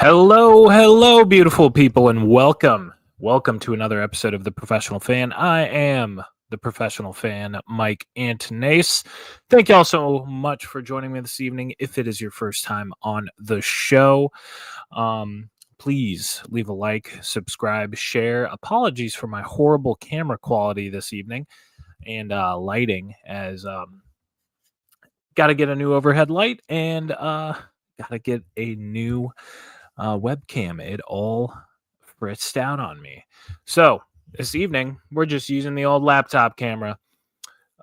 Hello, beautiful people, and welcome to another episode of The Professional Fan. I am the professional fan, Mike Antonace. Thank you all so much for joining me this evening. If it is your first time on the show, please leave a like, subscribe, share. Apologies for my horrible camera quality this evening and lighting, as got to get a new overhead light and got to get a new webcam. It all fritzed out on me. So this evening, we're just using the old laptop camera.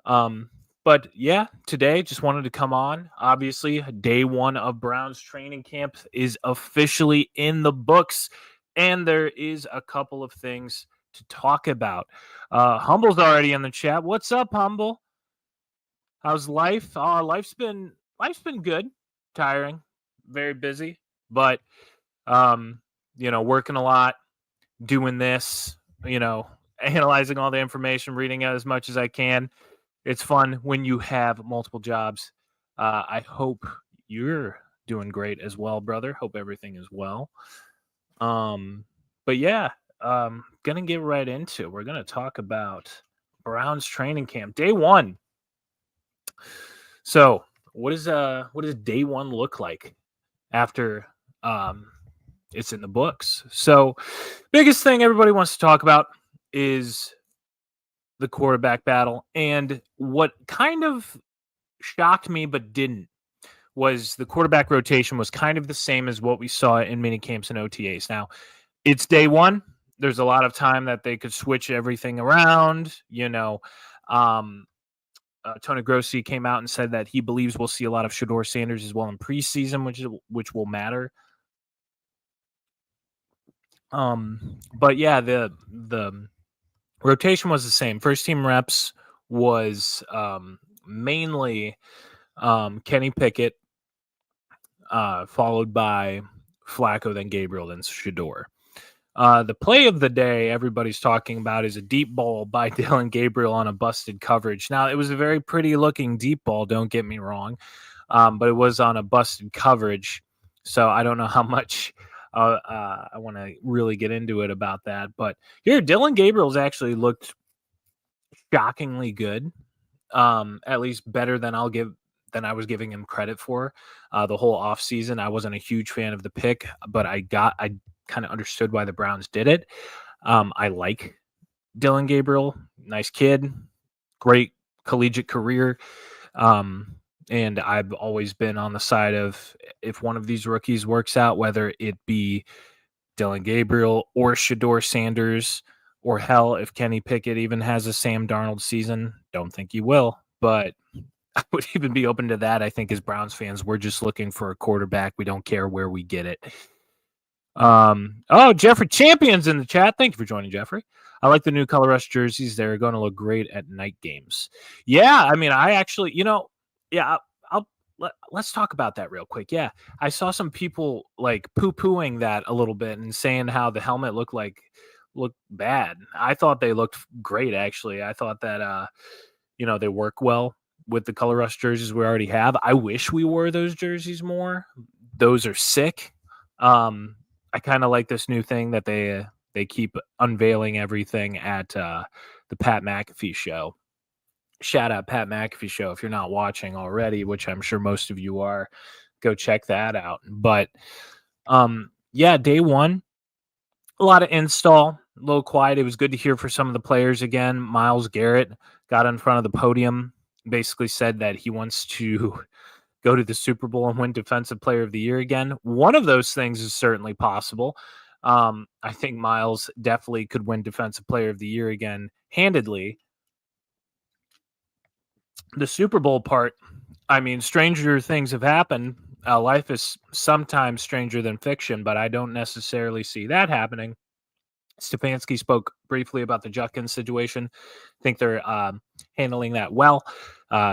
But yeah, today just wanted to come on. Obviously, day one of Browns training camp is officially in the books, and there is a couple of things to talk about. Humble's already in the chat. What's up, Humble? How's life? Life's been good, tiring, very busy, but working a lot, doing this, analyzing all the information, reading it as much as I can. It's fun when you have multiple jobs. I hope you're doing great as well, brother. Hope everything is well. But yeah, gonna get right into it. We're gonna talk about Browns training camp, day one. So what does day one look like after it's in the books? So biggest thing everybody wants to talk about is the quarterback battle. And what kind of shocked me but didn't was the quarterback rotation was kind of the same as what we saw in mini camps and OTAs. Now, it's day one. There's a lot of time that they could switch everything around. Tony Grossi came out and said that he believes we'll see a lot of Shador Sanders as well in preseason, which will matter. But yeah, the rotation was the same. First team reps was mainly Kenny Pickett, followed by Flacco, then Gabriel, then Shador. The play of the day everybody's talking about is a deep ball by Dylan Gabriel on a busted coverage. Now, it was a very pretty looking deep ball, don't get me wrong, but it was on a busted coverage. So I don't know how much I want to really get into it about that. But here, Dylan Gabriel's actually looked shockingly good, at least better than I was giving him credit for. The whole offseason, I wasn't a huge fan of the pick, but I kind of understood why the Browns did it. I like Dylan Gabriel, nice kid, great collegiate career. And I've always been on the side of if one of these rookies works out, whether it be Dylan Gabriel or Shador Sanders, or hell, if Kenny Pickett even has a Sam Darnold season, don't think he will, but I would even be open to that. I think as Browns fans, we're just looking for a quarterback. We don't care where we get it. Jeffrey Champion's in the chat. Thank you for joining, Jeffrey. I like the new color rush jerseys. They're going to look great at night games. Yeah, I mean, I actually, let's talk about that real quick. Yeah, I saw some people like poo-pooing that a little bit and saying how the helmet looked bad. I thought they looked great, actually. I thought that they work well with the color rush jerseys we already have. I wish we wore those jerseys more. Those are sick. I kind of like this new thing that they keep unveiling everything at the Pat McAfee show. Shout out Pat McAfee show. If you're not watching already, which I'm sure most of you are, go check that out. But day one, a lot of install, a little quiet. It was good to hear for some of the players again. Myles Garrett got in front of the podium, basically said that he wants to go to the Super Bowl and win Defensive Player of the Year again. One of those things is certainly possible. I think Myles definitely could win Defensive Player of the Year again handedly. The Super Bowl part, I mean, stranger things have happened. Life is sometimes stranger than fiction, but I don't necessarily see that happening. Stefanski spoke briefly about the Judkins situation. I think they're handling that well.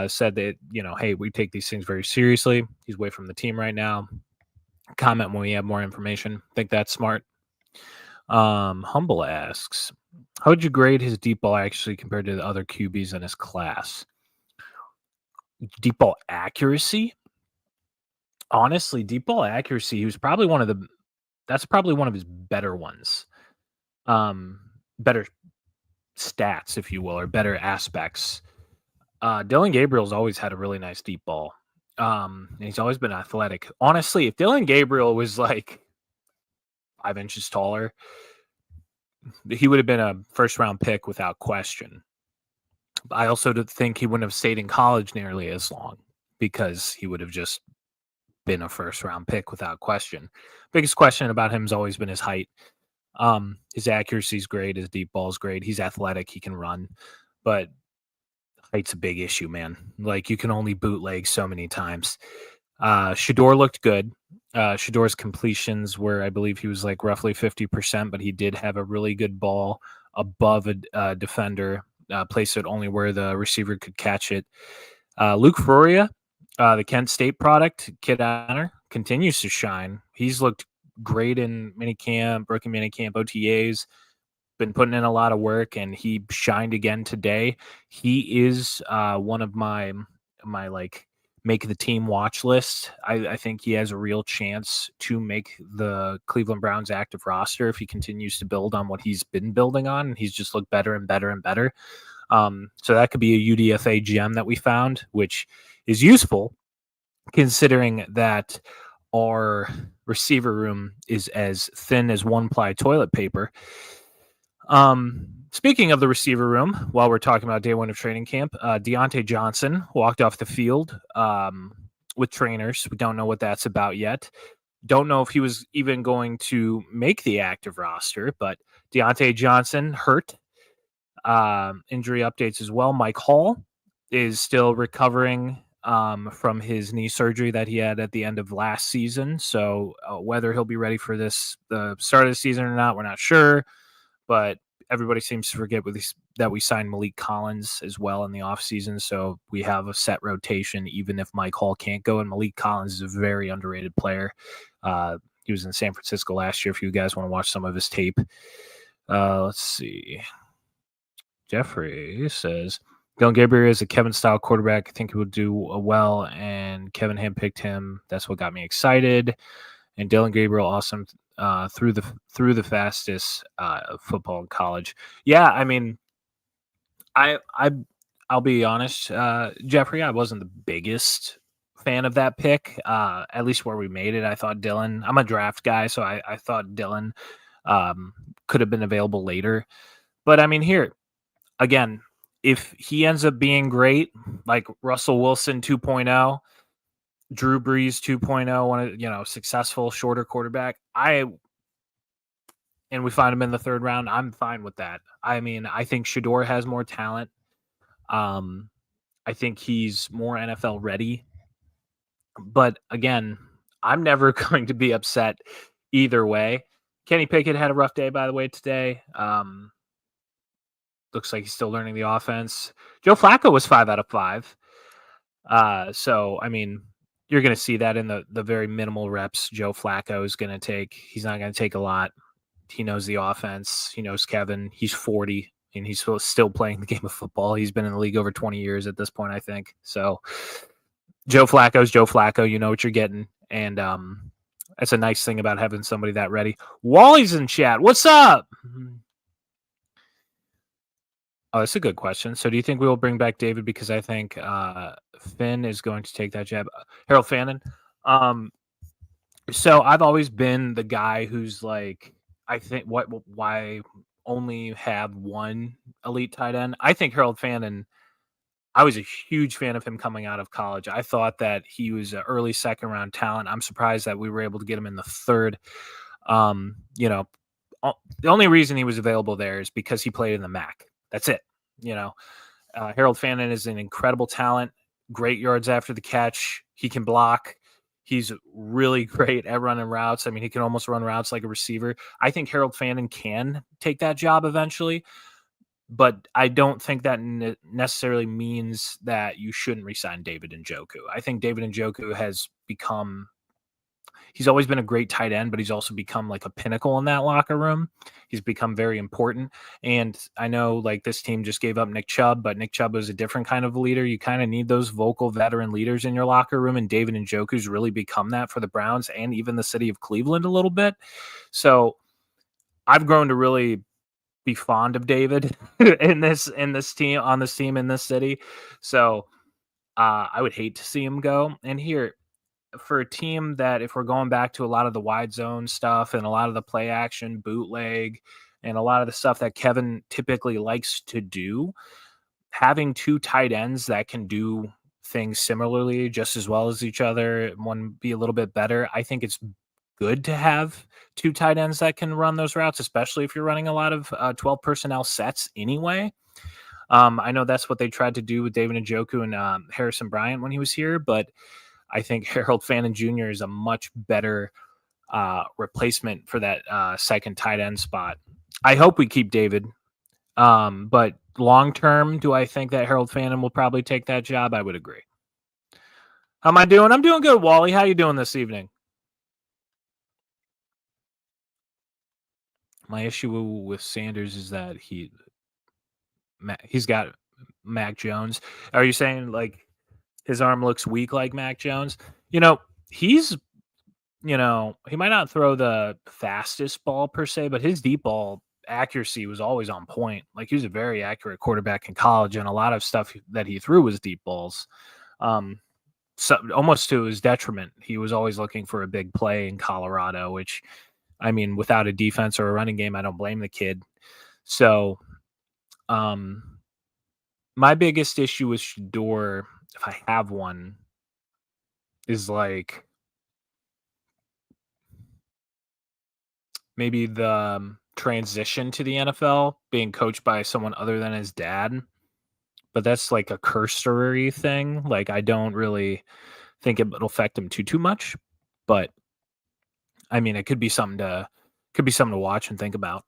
Said that, hey, we take these things very seriously. He's away from the team right now. Comment when we have more information. I think that's smart. Humble asks, how would you grade his deep ball actually compared to the other QBs in his class? Deep ball accuracy? Honestly, deep ball accuracy, he was probably one of the That's probably one of his better ones. Better stats, if you will, or better aspects. Dylan Gabriel's always had a really nice deep ball. And he's always been athletic. Honestly, if Dylan Gabriel was like 5 inches taller, he would have been a first round pick without question. I also think he wouldn't have stayed in college nearly as long because he would have just been a first round pick without question. Biggest question about him has always been his height. His accuracy is great. His deep ball is great. He's athletic. He can run, but height's a big issue, man. Like you can only bootleg so many times. Shador looked good. Shador's completions were, I believe he was like roughly 50%, but he did have a really good ball above a defender, placed it only where the receiver could catch it. Luke Floria, the Kent State product, kid honor, continues to shine. He's looked great in minicamp, rookie minicamp, OTAs, been putting in a lot of work, and he shined again today. He is one of my like make the team watch list. I think he has a real chance to make the Cleveland Browns active roster if he continues to build on what he's been building on, and he's just looked better and better and better. So that could be a UDFA gem that we found, which is useful considering that our receiver room is as thin as one-ply toilet paper. Speaking of the receiver room, while we're talking about day one of training camp, Deontay Johnson walked off the field with trainers. We don't know what that's about yet. Don't know if he was even going to make the active roster, but Deontay Johnson hurt. Injury updates as well. Mike Hall is still recovering from his knee surgery that he had at the end of last season. So whether he'll be ready for the start of the season or not, we're not sure. But everybody seems to forget that we signed Malik Collins as well in the offseason. So we have a set rotation, even if Mike Hall can't go. And Malik Collins is a very underrated player. He was in San Francisco last year. If you guys want to watch some of his tape. Let's see. Jeffrey says, Dylan Gabriel is a Kevin-style quarterback. I think he would do well, and Kevin handpicked him. That's what got me excited. And Dylan Gabriel, awesome. Through the fastest football in college. Yeah, I mean, I'll be honest, Jeffrey, I wasn't the biggest fan of that pick. At least where we made it, I thought Dylan. I'm a draft guy, so I thought Dylan could have been available later. But I mean, here again, if he ends up being great, like Russell Wilson 2.0. Drew Brees 2.0, one successful shorter quarterback. And we find him in the third round. I'm fine with that. I mean, I think Shador has more talent. I think he's more NFL ready. But again, I'm never going to be upset either way. Kenny Pickett had a rough day, by the way, today. Looks like he's still learning the offense. Joe Flacco was 5 out of 5. So, I mean, you're going to see that in the very minimal reps Joe Flacco is going to take. He's not going to take a lot. He knows the offense. He knows Kevin. He's 40, and he's still playing the game of football. He's been in the league over 20 years at this point, I think. So Joe Flacco's Joe Flacco. You know what you're getting. And that's a nice thing about having somebody that ready. Wally's in chat. What's up? Oh, that's a good question. So do you think we will bring back David? Because I think Finn is going to take that jab. Harold Fannin. So I've always been the guy who's like, I think why only have one elite tight end? I think Harold Fannin, I was a huge fan of him coming out of college. I thought that he was an early second round talent. I'm surprised that we were able to get him in the third. The only reason he was available there is because he played in the MAC. That's it. Harold Fannin is an incredible talent, great yards after the catch. He can block. He's really great at running routes. I mean, he can almost run routes like a receiver. I think Harold Fannin can take that job eventually, but I don't think that necessarily means that you shouldn't resign David Njoku. I think David Njoku has become he's always been a great tight end, but he's also become like a pinnacle in that locker room. He's become very important. And I know like this team just gave up Nick Chubb, but Nick Chubb was a different kind of leader. You kind of need those vocal veteran leaders in your locker room, and David Njoku's really become that for the Browns and even the city of Cleveland a little bit. So I've grown to really be fond of David in this team on this team in this city. So I would hate to see him go. And here, for a team that, if we're going back to a lot of the wide zone stuff and a lot of the play action, bootleg, and a lot of the stuff that Kevin typically likes to do, having two tight ends that can do things similarly just as well as each other, one be a little bit better, I think it's good to have two tight ends that can run those routes, especially if you're running a lot of 12 personnel sets anyway. I know that's what they tried to do with David Njoku and Harrison Bryant when he was here, but I think Harold Fannin Jr. is a much better replacement for that second tight end spot. I hope we keep David, but long term, do I think that Harold Fannin will probably take that job? I would agree. How am I doing? I'm doing good, Wally. How you doing this evening? My issue with Sanders is that he's got Mac Jones. Are you saying like his arm looks weak like Mac Jones? He's he might not throw the fastest ball per se, but his deep ball accuracy was always on point. Like he was a very accurate quarterback in college, and a lot of stuff that he threw was deep balls. So almost to his detriment, he was always looking for a big play in Colorado, which, I mean, without a defense or a running game, I don't blame the kid. So, my biggest issue with Shador, if I have one, is like maybe the transition to the NFL, being coached by someone other than his dad. But that's like a cursory thing. Like I don't really think it'll affect him too much. But I mean, it could be something to watch and think about.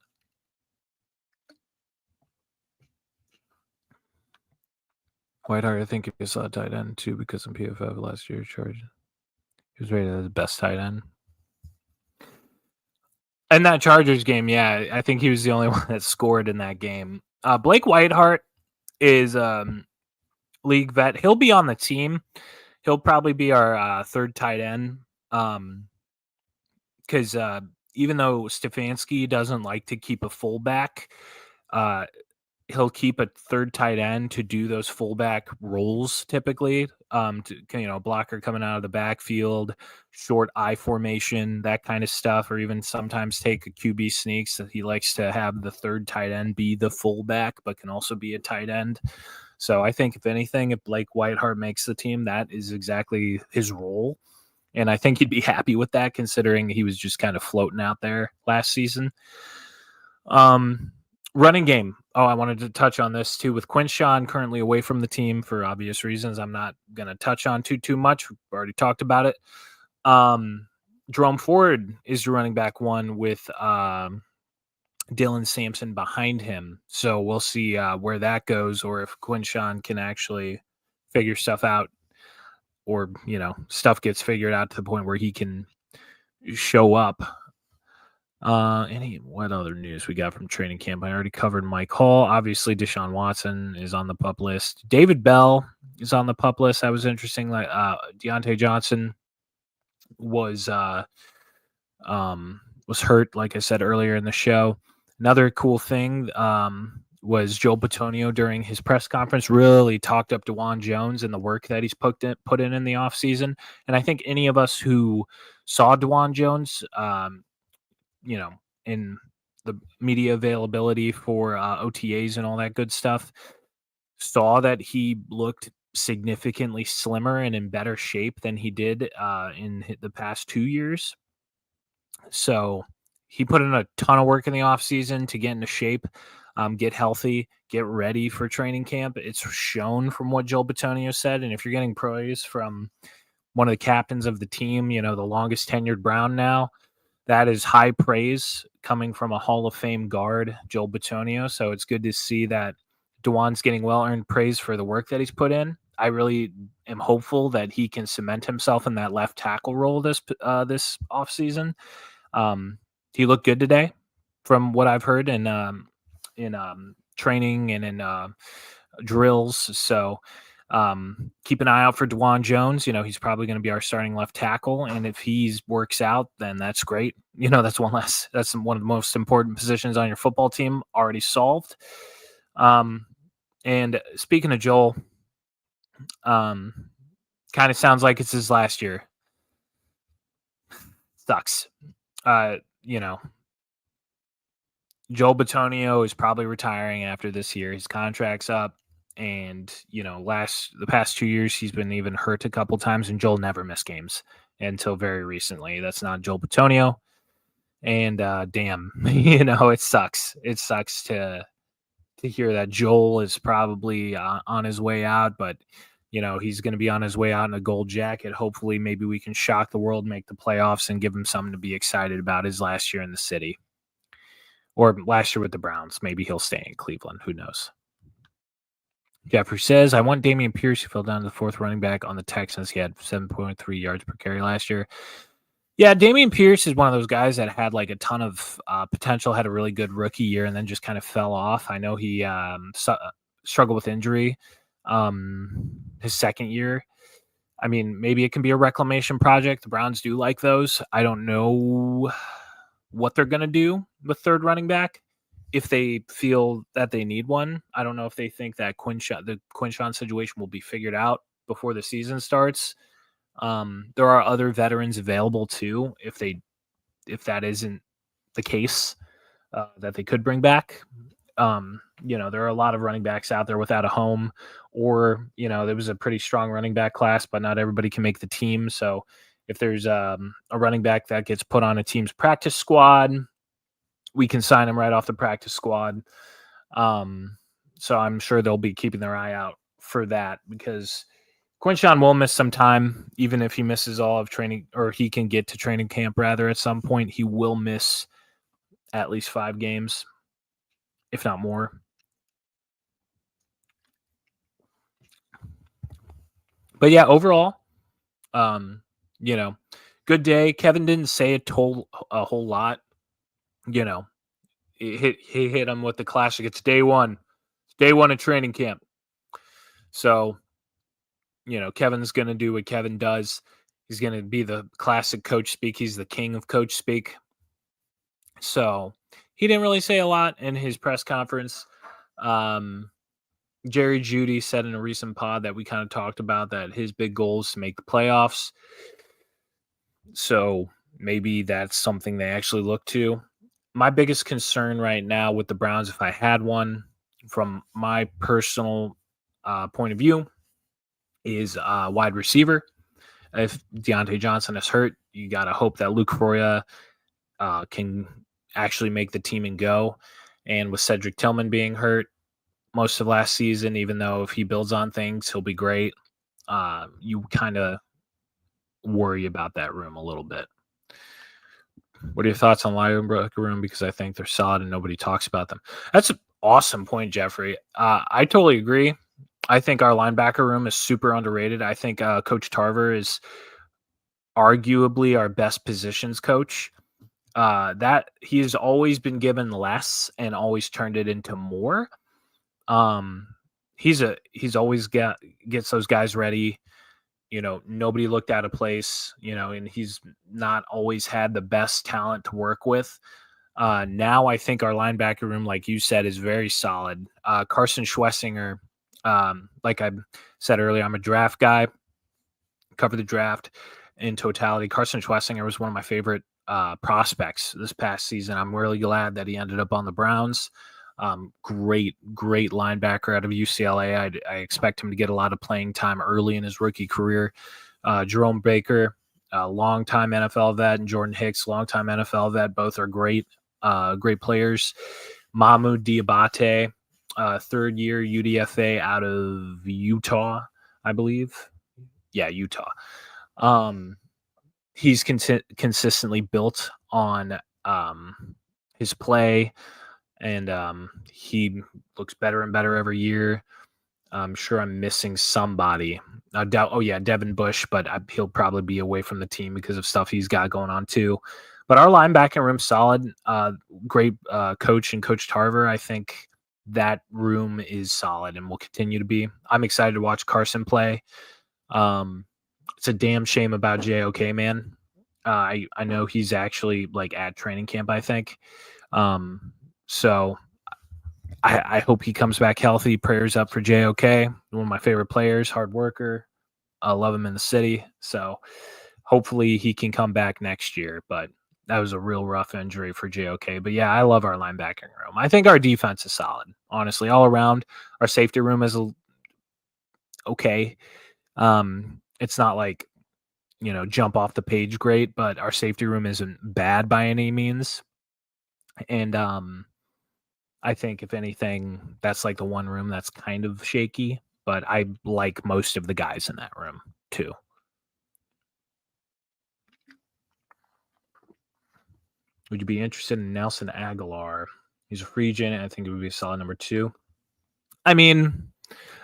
Whiteheart, I think he saw tight end too because in PFF last year charged. He was rated as the best tight end. In that Chargers game, yeah, I think he was the only one that scored in that game. Blake Whiteheart is league vet. He'll be on the team. He'll probably be our third tight end. Because even though Stefanski doesn't like to keep a fullback, he'll keep a third tight end to do those fullback roles typically. Blocker coming out of the backfield, short I formation, that kind of stuff, or even sometimes take a QB sneaks. That he likes to have the third tight end be the fullback, but can also be a tight end. So I think if anything, if Blake Whiteheart makes the team, that is exactly his role. And I think he'd be happy with that, considering he was just kind of floating out there last season. Running game. Oh, I wanted to touch on this too. With Quinshawn currently away from the team for obvious reasons, I'm not going to touch on too much. We've already talked about it. Jerome Ford is the running back one with Dylan Sampson behind him. So we'll see where that goes, or if Quinshawn can actually figure stuff out, or stuff gets figured out to the point where he can show up. What other news we got from training camp? I already covered Mike Hall. Obviously, Deshaun Watson is on the pup list. David Bell is on the pup list. That was interesting. Like Deontay Johnson was hurt, like I said earlier in the show. Another cool thing was Joel Bitonio during his press conference really talked up DeJuan Jones and the work that he's put in the offseason. And I think any of us who saw DeJuan Jones, in the media availability for OTAs and all that good stuff, saw that he looked significantly slimmer and in better shape than he did in the past 2 years. So he put in a ton of work in the offseason to get into shape, get healthy, get ready for training camp. It's shown from what Joel Bitonio said. And if you're getting praise from one of the captains of the team, the longest tenured Brown now, that is high praise coming from a Hall of Fame guard, Joel Bitonio. So it's good to see that DeJuan's getting well-earned praise for the work that he's put in. I really am hopeful that he can cement himself in that left tackle role this offseason. He looked good today, from what I've heard in training and in drills. So keep an eye out for DeJuan Jones. He's probably going to be our starting left tackle, and if he works out, then that's great. That's one less. That's one of the most important positions on your football team already solved. And speaking of Joel, kind of sounds like it's his last year. Sucks. Joel Bitonio is probably retiring after this year. His contract's up. And, the past 2 years, he's been even hurt a couple times, and Joel never missed games until very recently. That's not Joel Bitonio. And damn, it sucks. It sucks to hear that Joel is probably on his way out, but he's going to be on his way out in a gold jacket. Hopefully, maybe we can shock the world, make the playoffs, and give him something to be excited about his last year in the city. Or last year with the Browns. Maybe he'll stay in Cleveland. Who knows? Jeffrey says, I want Dameon Pierce, who fell down to the fourth running back on the Texans. He had 7.3 yards per carry last year. Yeah, Dameon Pierce is one of those guys that had like a ton of potential, had a really good rookie year, and then just kind of fell off. I know he struggled with injury his second year. I mean, maybe it can be a reclamation project. The Browns do like those. I don't know what they're going to do with third running back if they feel that they need one. I don't know if they think that the Quinshawn situation will be figured out before the season starts. There are other veterans available too, if that isn't the case, that they could bring back. There are a lot of running backs out there without a home, or there was a pretty strong running back class, but not everybody can make the team. So if there's a running back that gets put on a team's practice squad, we can sign him right off the practice squad. So I'm sure they'll be keeping their eye out for that, because Quinshawn will miss some time, even if he misses all of training, or he can get to training camp rather at some point. He will miss at least 5 games, if not more. But yeah, overall, good day. Kevin didn't say a whole lot. He hit him with the classic. It's day one. It's day one of training camp. So, Kevin's going to do what Kevin does. He's going to be the classic coach speak. He's the king of coach speak. So he didn't really say a lot in his press conference. Jerry Jeudy said in a recent pod that we kind of talked about that his big goal is to make the playoffs. So maybe that's something they actually look to. My biggest concern right now with the Browns, if I had one from my personal point of view, is wide receiver. If Deontay Johnson is hurt, you got to hope that Luke Roya can actually make the team and go. And with Cedric Tillman being hurt most of last season, even though if he builds on things, he'll be great, you kind of worry about that room a little bit. What are your thoughts on linebacker room? Because I think they're solid and nobody talks about them. That's an awesome point, Jeffrey. I totally agree. I think our linebacker room is super underrated. I think Coach Tarver is arguably our best positions coach. That he has always been given less and always turned it into more. He's always gets those guys ready. Nobody looked out of place, and he's not always had the best talent to work with. Now I think our linebacker room, like you said, is very solid. Carson Schwessinger, like I said earlier, I'm a draft guy, cover the draft in totality. Carson Schwessinger was one of my favorite prospects this past season. I'm really glad that he ended up on the Browns. Great linebacker out of UCLA. I expect him to get a lot of playing time early in his rookie career. Jerome Baker, a longtime NFL vet, and Jordan Hicks, longtime NFL vet. Both are great players. Mahmoud Diabate, third year UDFA out of Utah, I believe. Yeah, Utah. He's consistently built on his play. And he looks better and better every year. I'm sure I'm missing somebody. Oh yeah, Devin Bush, but he'll probably be away from the team because of stuff he's got going on too. But our linebacking room's solid. Great coach and Coach Tarver. I think that room is solid and will continue to be. I'm excited to watch Carson play. Um, it's a damn shame about JOK, man. I know he's actually like at training camp, I think. So I hope he comes back healthy. Prayers up for JOK, one of my favorite players, hard worker. I love him in the city. So hopefully he can come back next year. But that was a real rough injury for JOK. But yeah, I love our linebacking room. I think our defense is solid, honestly, all around. Our safety room is okay. It's not like, jump off the page great, but our safety room isn't bad by any means. And I think if anything, that's like the one room that's kind of shaky, but I like most of the guys in that room too. Would you be interested in Nelson Aguilar? He's a free agent. I think it would be a solid number two. I mean,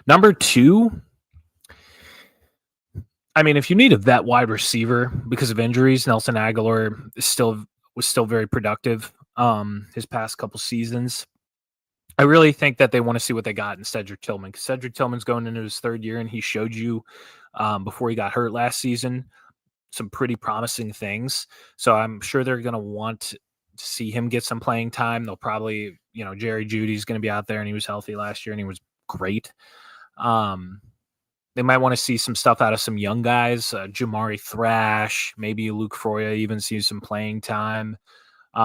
number two. I mean, if you need a vet wide receiver because of injuries, Nelson Aguilar was still very productive. His past couple seasons. I really think that they want to see what they got in Cedric Tillman, because Cedric Tillman's going into his third year, and he showed you before he got hurt last season some pretty promising things. So I'm sure they're going to want to see him get some playing time. They'll probably, Jerry Judy's going to be out there, and he was healthy last year, and he was great. They might want to see some stuff out of some young guys, Jamari Thrash, maybe Luke Froya even see some playing time.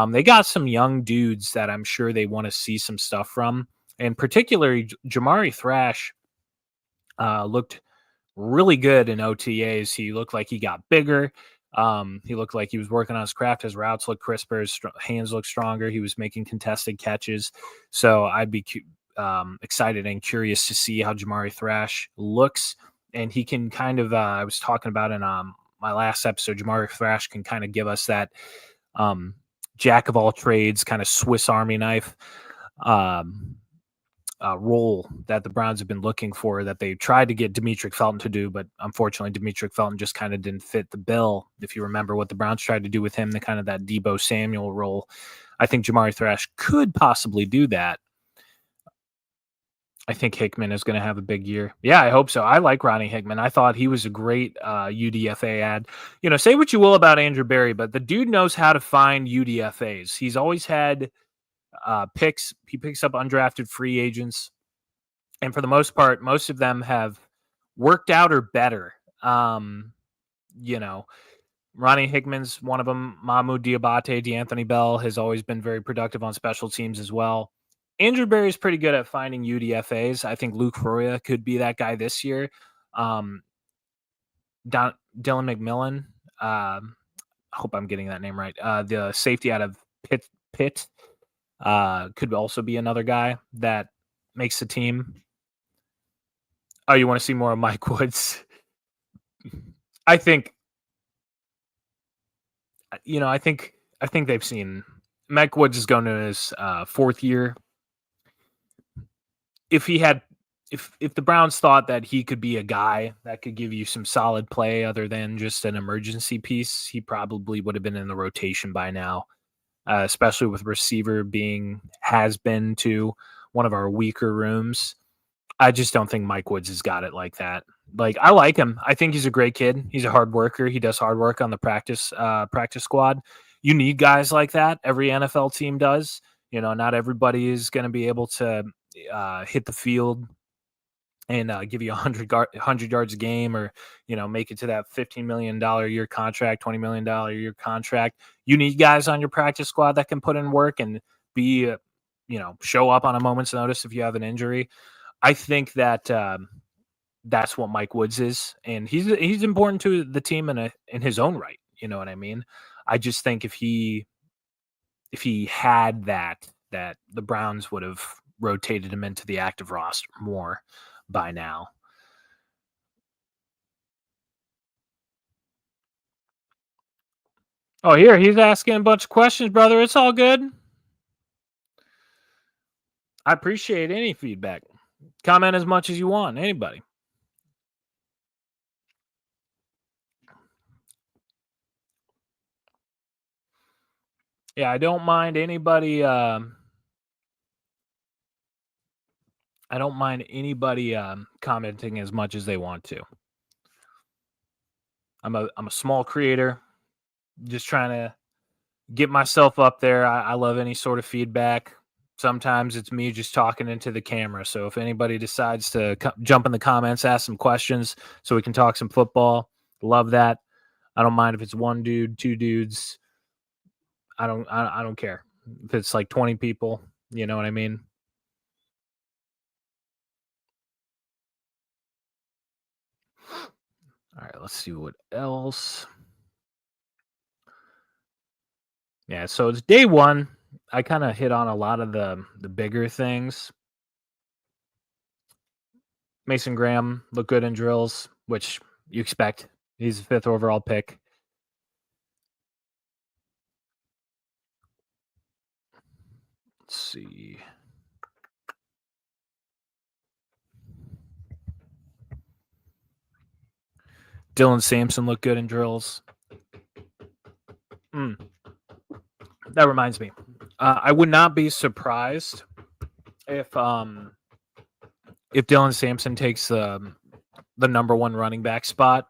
They got some young dudes that I'm sure they want to see some stuff from. And particularly, Jamari Thrash looked really good in OTAs. He looked like he got bigger. He looked like he was working on his craft. His routes looked crisper. His hands looked stronger. He was making contested catches. So I'd be excited and curious to see how Jamari Thrash looks. And he can kind of, I was talking about in my last episode, Jamari Thrash can kind of give us that jack of all trades, kind of Swiss Army knife role that the Browns have been looking for, that they tried to get Demetric Felton to do, but unfortunately Demetric Felton just kind of didn't fit the bill. If you remember what the Browns tried to do with him, the kind of that Deebo Samuel role, I think Jamari Thrash could possibly do that. I think Hickman is going to have a big year. Yeah, I hope so. I like Ronnie Hickman. I thought he was a great UDFA ad. Say what you will about Andrew Berry, but the dude knows how to find UDFAs. He's always had picks. He picks up undrafted free agents. And for the most part, most of them have worked out or better. Ronnie Hickman's one of them. Mahmoud Diabate, DeAnthony Bell has always been very productive on special teams as well. Andrew Berry's pretty good at finding UDFAs. I think Luke Froya could be that guy this year. Dylan McMillan. I hope I'm getting that name right. The safety out of Pitt could also be another guy that makes the team. Oh, you want to see more of Mike Woods? I think, I think they've seen Mike Woods is going to his fourth year. If the Browns thought that he could be a guy that could give you some solid play other than just an emergency piece, he probably would have been in the rotation by now, especially with receiver has been to one of our weaker rooms. I just don't think Mike Woods has got it like that. Like, I like him. I think he's a great kid. He's a hard worker. He does hard work on the practice squad. You need guys like that. Every NFL team does. Not everybody is going to be able to hit the field and give you 100 yards a game, or make it to that $15 million a year contract, $20 million a year contract. You need guys on your practice squad that can put in work and be show up on a moment's notice if you have an injury. I think that that's what Mike Woods is, and he's important to the team in his own right. You know what I mean? I just think if he had that the Browns would have rotated him into the active roster more by now. Oh, here he's asking a bunch of questions, brother. It's all good. I appreciate any feedback. Comment as much as you want. Anybody. Yeah, I don't mind anybody. I don't mind anybody commenting as much as they want to. I'm a small creator, just trying to get myself up there. I love any sort of feedback. Sometimes it's me just talking into the camera. So if anybody decides to jump in the comments, ask some questions so we can talk some football, love that. I don't mind if it's one dude, two dudes. I don't care if it's like 20 people. You know what I mean? All right, let's see what else. Yeah, so it's day one. I kind of hit on a lot of the bigger things. Mason Graham looked good in drills, which you expect. He's a fifth overall pick. Let's see. Dylan Sampson looked good in drills. That reminds me. I would not be surprised if Dylan Sampson takes the number one running back spot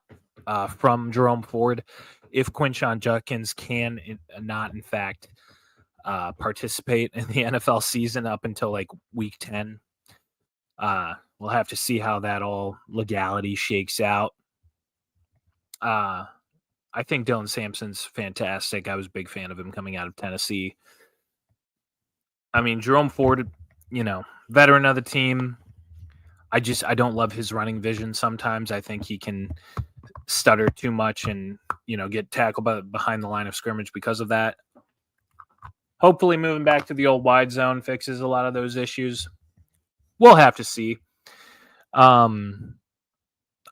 from Jerome Ford, if Quinshon Judkins can not, in fact, participate in the NFL season up until like week 10. We'll have to see how that all legality shakes out. I think Dylan Sampson's fantastic. I was a big fan of him coming out of Tennessee. I mean, Jerome Ford, veteran of the team. I don't love his running vision sometimes. I think he can stutter too much and, get tackled behind the line of scrimmage because of that. Hopefully moving back to the old wide zone fixes a lot of those issues. We'll have to see. I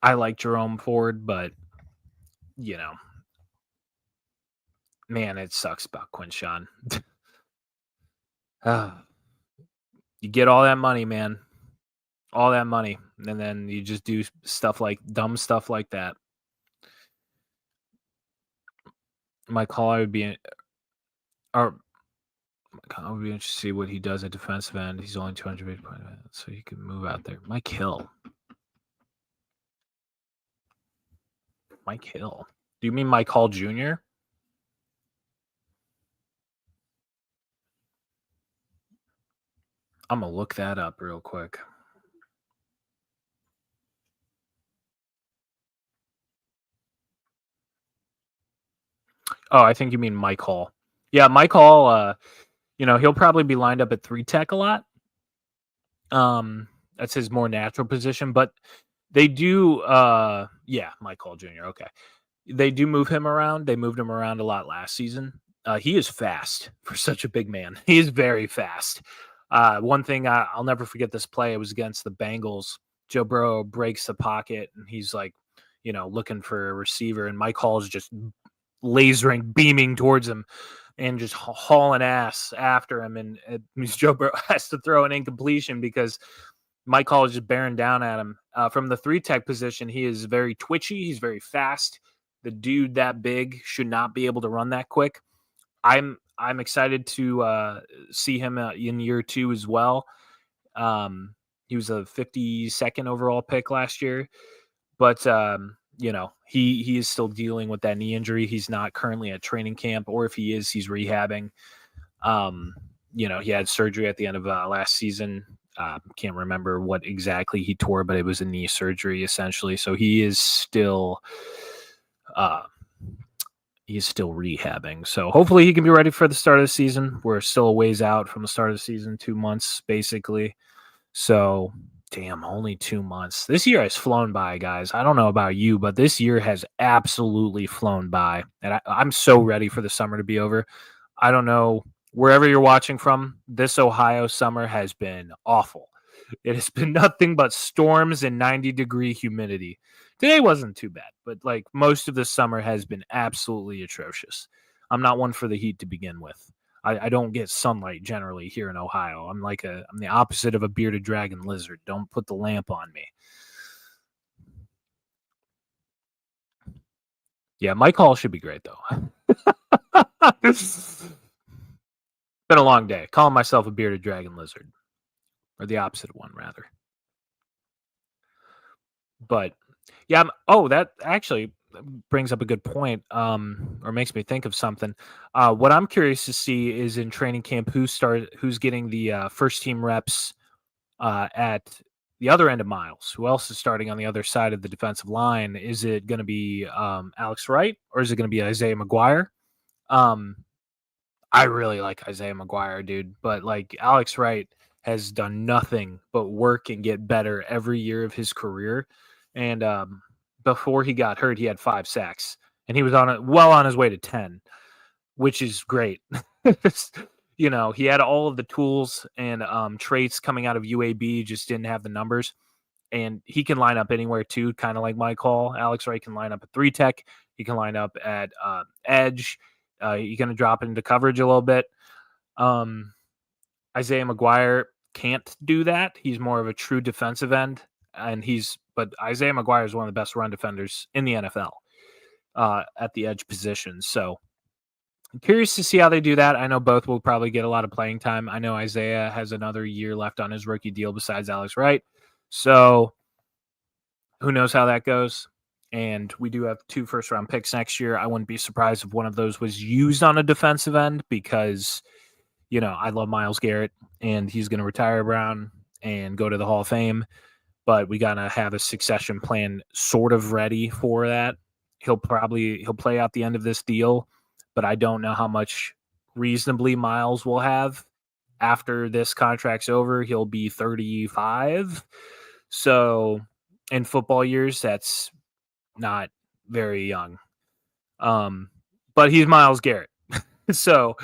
like Jerome Ford, but, man, it sucks about Quinshon. You get all that money, man. All that money. And then you just do dumb stuff like that. My call, I would be interested to see what he does at defensive end. He's only 200 points, so he can move out there. Mike Hill. Do you mean Mike Hall Jr.? I'm going to look that up real quick. Oh, I think you mean Mike Hall. Yeah, Mike Hall, he'll probably be lined up at 3 tech a lot. That's his more natural position, but they do Mike Hall Jr. Okay. They do move him around. They moved him around a lot last season. He is fast for such a big man. He is very fast. One thing I'll never forget this play. It was against the Bengals. Joe Burrow breaks the pocket and he's like, looking for a receiver, and Mike Hall is just lasering, beaming towards him, and just hauling ass after him. And Joe Burrow has to throw an incompletion because Mike Hall is just bearing down at him. From the 3 tech position, he is very twitchy. He's very fast. The dude that big should not be able to run that quick. I'm excited to see him in year 2 as well. He was a 52nd overall pick last year, but he is still dealing with that knee injury. He's not currently at training camp, or if he is, he's rehabbing. He had surgery at the end of last season. Can't remember what exactly he tore, but it was a knee surgery essentially. So he is still rehabbing. So hopefully he can be ready for the start of the season. We're still a ways out from the start of the season, 2 months basically. So damn, only 2 months. This year has flown by, guys. I don't know about you, but this year has absolutely flown by. And I'm so ready for the summer to be over. I don't know, wherever you're watching from, this Ohio summer has been awful. It has been nothing but storms and 90-degree humidity. Today wasn't too bad, but like most of the summer has been absolutely atrocious. I'm not one for the heat to begin with. I don't get sunlight generally here in Ohio. I'm the opposite of a bearded dragon lizard. Don't put the lamp on me. Yeah, Mike Hall should be great though. It's been a long day. Calling myself a bearded dragon lizard, or the opposite one rather. But yeah, that actually brings up a good point, or makes me think of something. What I'm curious to see is in training camp who's getting the first team reps at the other end of Miles. Who else is starting on the other side of the defensive line? Is it going to be Alex Wright or is it going to be Isaiah McGuire? Um, I really like Isaiah McGuire, dude, but like Alex Wright has done nothing but work and get better every year of his career. And before he got hurt, he had 5 sacks, and he was on his way to 10, which is great. He had all of the tools and traits coming out of UAB, just didn't have the numbers. And he can line up anywhere too, kind of like Mike Hall. Alex Wright can line up at 3 tech. He can line up at edge. He's going to drop into coverage a little bit. Isaiah McGuire can't do that. He's more of a true defensive end, but Isaiah McGuire is one of the best run defenders in the NFL at the edge position. So I'm curious to see how they do that. I know both will probably get a lot of playing time. I know Isaiah has another year left on his rookie deal besides Alex Wright. So who knows how that goes. And we do have 2 first-round picks next year. I wouldn't be surprised if one of those was used on a defensive end because, I love Myles Garrett, and he's going to retire Brown and go to the Hall of Fame. But we got to have a succession plan sort of ready for that. He'll play out the end of this deal, but I don't know how much reasonably Myles will have after this contract's over. He'll be 35. So in football years, that's not very young. But he's Myles Garrett. So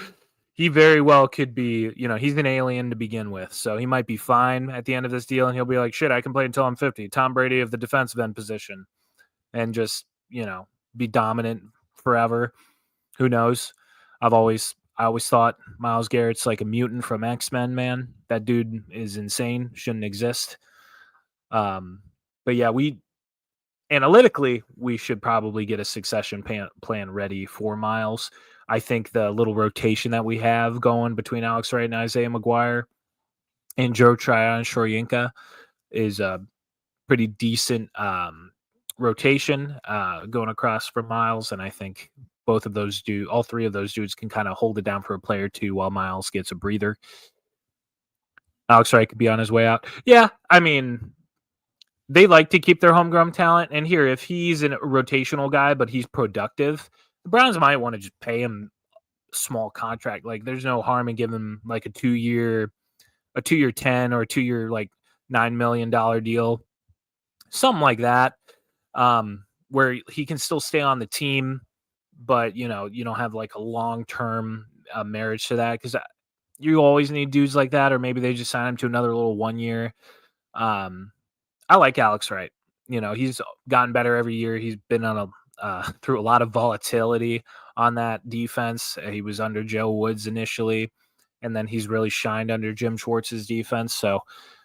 he very well could be, he's an alien to begin with. So he might be fine at the end of this deal and he'll be like, shit, I can play until I'm 50. Tom Brady of the defensive end position and just, be dominant forever. Who knows? I always thought Myles Garrett's like a mutant from X-Men, man. That dude is insane. Shouldn't exist. But yeah, analytically, we should probably get a succession plan ready for Myles. I think the little rotation that we have going between Alex Wright and Isaiah McGuire and Joe Tryon-Shoyinka is a pretty decent rotation going across for Myles. And I think all 3 of those dudes can kind of hold it down for a play or two while Myles gets a breather. Alex Wright could be on his way out. Yeah, I mean, they like to keep their homegrown talent. And here, if he's a rotational guy, but he's productive, the Browns might want to just pay him a small contract. Like, there's no harm in giving him like a 2-year 10 or a 2-year like $9 million deal, something like that, where he can still stay on the team, but you don't have like a long-term marriage to that because you always need dudes like that, or maybe they just sign him to another little 1 year. I like Alex Wright. He's gotten better every year. He's been on through a lot of volatility on that defense. He was under Joe Woods initially, and then he's really shined under Jim Schwartz's defense. So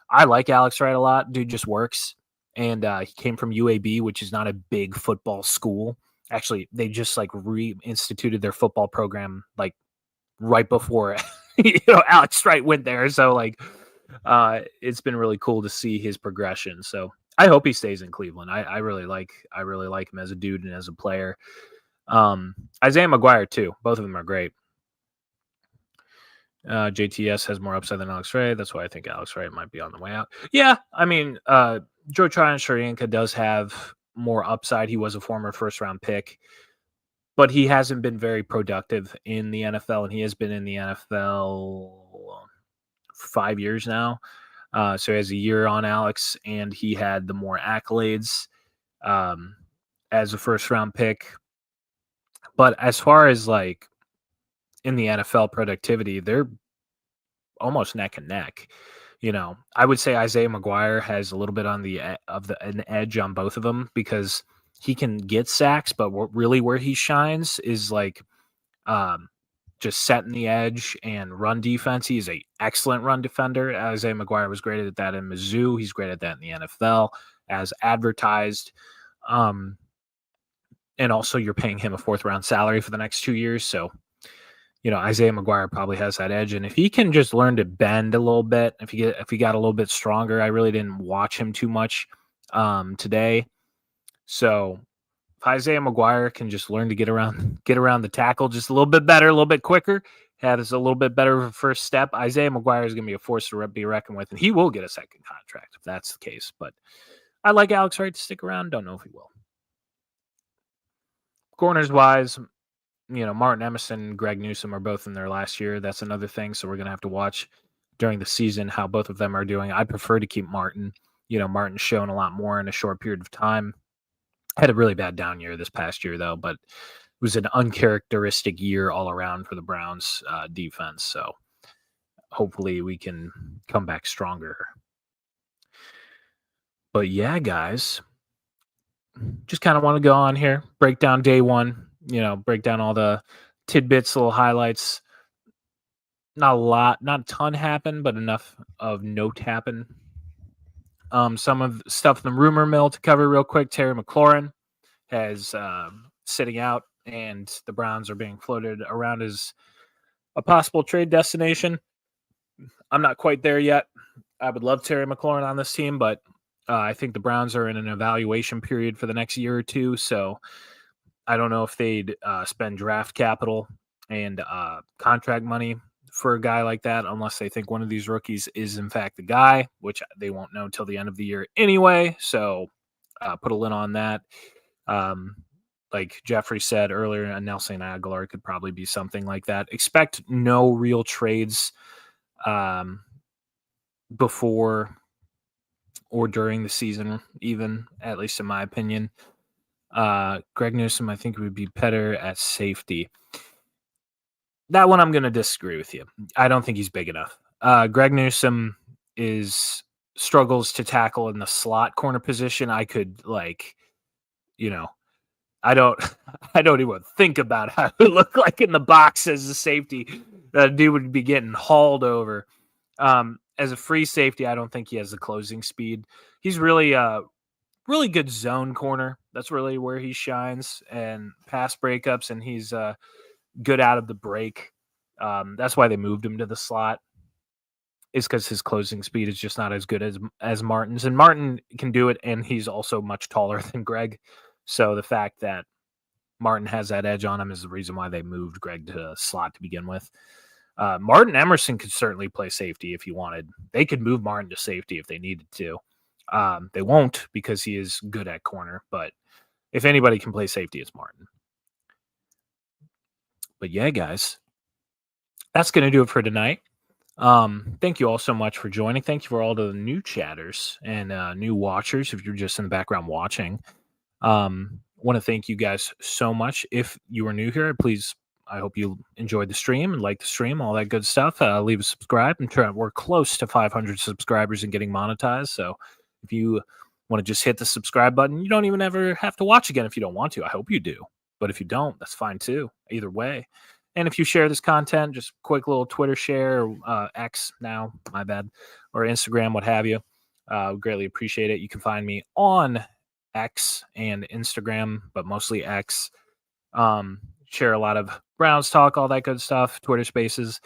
I like Alex Wright a lot. Dude just works. And he came from UAB, which is not a big football school. Actually, they just like reinstituted their football program like right before Alex Wright went there. So like it's been really cool to see his progression. So I hope he stays in Cleveland. I really like him as a dude and as a player. Isaiah McGuire too. Both of them are great. JTS has more upside than Alex Wright. That's why I think Alex Wright might be on the way out. Yeah, I mean, Joe Tryon-Shoyinka does have more upside. He was a former first-round pick, but he hasn't been very productive in the NFL, and he has been in the NFL for 5 years now. So he has a year on Alex, and he had the more accolades as a first-round pick. But as far as like in the NFL productivity, they're almost neck and neck. I would say Isaiah McGuire has a little bit on an edge on both of them because he can get sacks, but really where he shines is like just setting the edge and run defense. He's an excellent run defender. Isaiah McGuire was great at that in Mizzou. He's great at that in the NFL as advertised. And also you're paying him a 4th-round salary for the next 2 years. So, Isaiah McGuire probably has that edge. And if he can just learn to bend a little bit, if he got a little bit stronger, I really didn't watch him too much today. So if Isaiah McGuire can just learn to get around the tackle just a little bit better, a little bit quicker, has a little bit better of a first step, Isaiah McGuire is going to be a force to be reckoned with, and he will get a second contract if that's the case. But I like Alex Wright to stick around. Don't know if he will. Corners wise, Martin Emerson and Greg Newsome are both in their last year. That's another thing. So we're going to have to watch during the season how both of them are doing. I prefer to keep Martin. Martin's shown a lot more in a short period of time. Had a really bad down year this past year, though, but it was an uncharacteristic year all around for the Browns defense. So hopefully we can come back stronger. But yeah, guys, just kind of want to go on here, break down day one, break down all the tidbits, little highlights. Not a ton happened, but enough of note happened. Some of the stuff in the rumor mill to cover real quick. Terry McLaurin has sitting out, and the Browns are being floated around as a possible trade destination. I'm not quite there yet. I would love Terry McLaurin on this team, but I think the Browns are in an evaluation period for the next year or two, so I don't know if they'd spend draft capital and contract money for a guy like that unless they think one of these rookies is in fact the guy, which they won't know until the end of the year anyway. So put a lid on that. Like Jeffrey said earlier, Nelson Aguilar could probably be something like that. Expect no real trades before or during the season, even, at least in my opinion. Greg Newsome, I think, would be better at safety. That one I'm going to disagree with you. I don't think he's big enough. Greg Newsome struggles to tackle in the slot corner position. I could I don't even think about how it would look like in the box as a safety. That dude would be getting hauled over. As a free safety, I don't think he has the closing speed. He's really good zone corner. That's really where he shines, and pass breakups, and he's good out of the break. That's why they moved him to the slot, is because his closing speed is just not as good as Martin's. And Martin can do it, and he's also much taller than Greg. So the fact that Martin has that edge on him is the reason why they moved Greg to the slot to begin with. Martin Emerson could certainly play safety if he wanted. They could move Martin to safety if they needed to. They won't because he is good at corner, but if anybody can play safety, it's Martin. But yeah, guys, that's going to do it for tonight. Thank you all so much for joining. Thank you for all the new chatters and new watchers. If you're just in the background watching, want to thank you guys so much. If you are new here, please, I hope you enjoyed the stream and like the stream, all that good stuff. Leave a subscribe. We're close to 500 subscribers and getting monetized. So if you want to just hit the subscribe button, you don't even ever have to watch again if you don't want to. I hope you do. But if you don't, that's fine too. Either way. And if you share this content, just quick little Twitter share, or X now, my bad, or Instagram, what have you. Greatly appreciate it. You can find me on X and Instagram, but mostly X. Share a lot of Browns talk, all that good stuff, Twitter Spaces.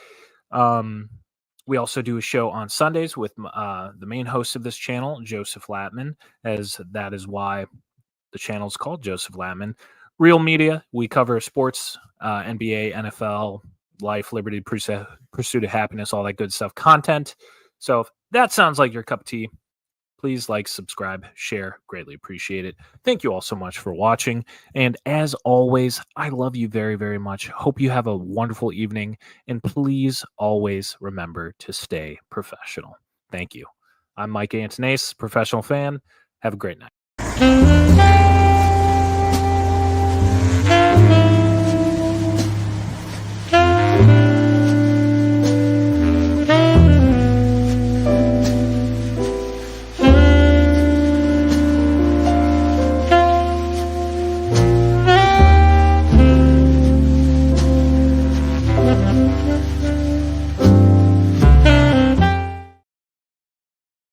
We also do a show on Sundays with the main host of this channel, Joseph Latman, as that is why the channel is called Joseph Latman. Real Media, we cover sports, NBA, NFL, life, liberty, pursuit of happiness, all that good stuff, content. So if that sounds like your cup of tea, please like, subscribe, share. Greatly appreciate it. Thank you all so much for watching. And as always, I love you very, very much. Hope you have a wonderful evening. And please always remember to stay professional. Thank you. I'm Mike Antonace, professional fan. Have a great night.